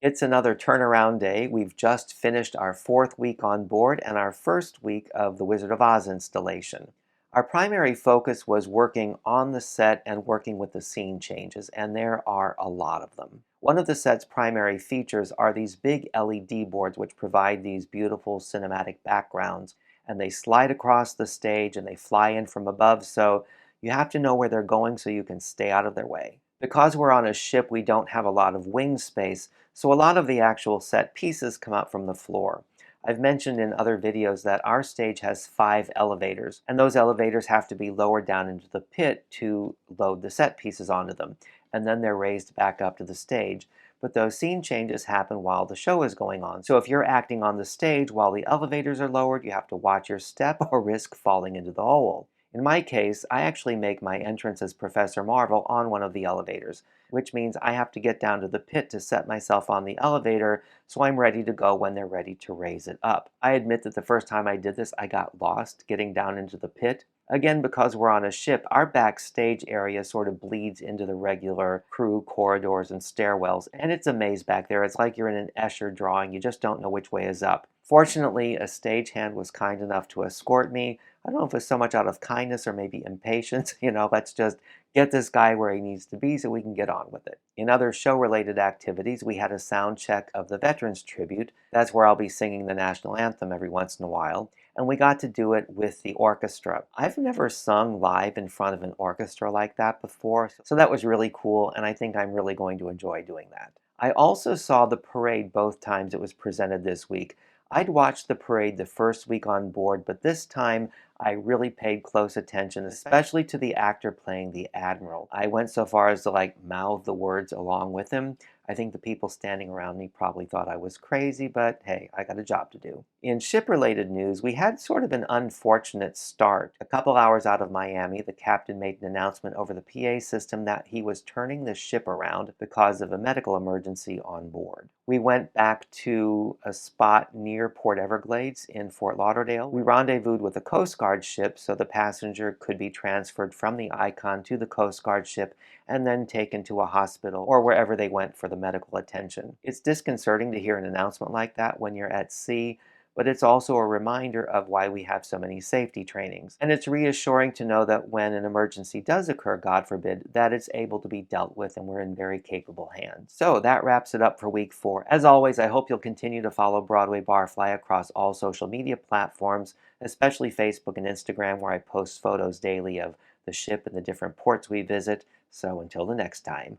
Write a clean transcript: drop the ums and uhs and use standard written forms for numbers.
It's another turnaround day. We've just finished our fourth week on board and our first week of the Wizard of Oz installation. Our primary focus was working on the set and working with the scene changes, and there are a lot of them. One of the set's primary features are these big LED boards which provide these beautiful cinematic backgrounds, and they slide across the stage and they fly in from above, so you have to know where they're going so you can stay out of their way. Because we're on a ship, we don't have a lot of wing space, so a lot of the actual set pieces come up from the floor. I've mentioned in other videos that our stage has 5 elevators, and those elevators have to be lowered down into the pit to load the set pieces onto them, and then they're raised back up to the stage. But those scene changes happen while the show is going on. So if you're acting on the stage while the elevators are lowered, you have to watch your step or risk falling into the hole. In my case, I actually make my entrance as Professor Marvel on one of the elevators, which means I have to get down to the pit to set myself on the elevator so I'm ready to go when they're ready to raise it up. I admit that the first time I did this, I got lost getting down into the pit. Again, because we're on a ship, our backstage area sort of bleeds into the regular crew corridors and stairwells, and it's a maze back there. It's like you're in an Escher drawing. You just don't know which way is up. Fortunately, a stagehand was kind enough to escort me. I don't know if it's so much out of kindness or maybe impatience. Let's just get this guy where he needs to be so we can get on with it. In other show-related activities, we had a sound check of the Veterans Tribute. That's where I'll be singing the national anthem every once in a while. And we got to do it with the orchestra. I've never sung live in front of an orchestra like that before, so that was really cool, and I think I'm really going to enjoy doing that. I also saw the parade both times it was presented this week. I'd watched the parade the first week on board, but this time I really paid close attention, especially to the actor playing the Admiral. I went so far as to mouth the words along with him. I think the people standing around me probably thought I was crazy, but hey, I got a job to do. In ship-related news, we had sort of an unfortunate start. A couple hours out of Miami, the captain made an announcement over the PA system that he was turning the ship around because of a medical emergency on board. We went back to a spot near Port Everglades in Fort Lauderdale. We rendezvoused with a Coast Guard ship so the passenger could be transferred from the Icon to the Coast Guard ship and then taken to a hospital or wherever they went for the medical attention. It's disconcerting to hear an announcement like that when you're at sea, but it's also a reminder of why we have so many safety trainings. And it's reassuring to know that when an emergency does occur, God forbid, that it's able to be dealt with and we're in very capable hands. So that wraps it up for week 4. As always, I hope you'll continue to follow Broadway Barfly across all social media platforms, especially Facebook and Instagram, where I post photos daily of the ship and the different ports we visit. So until the next time.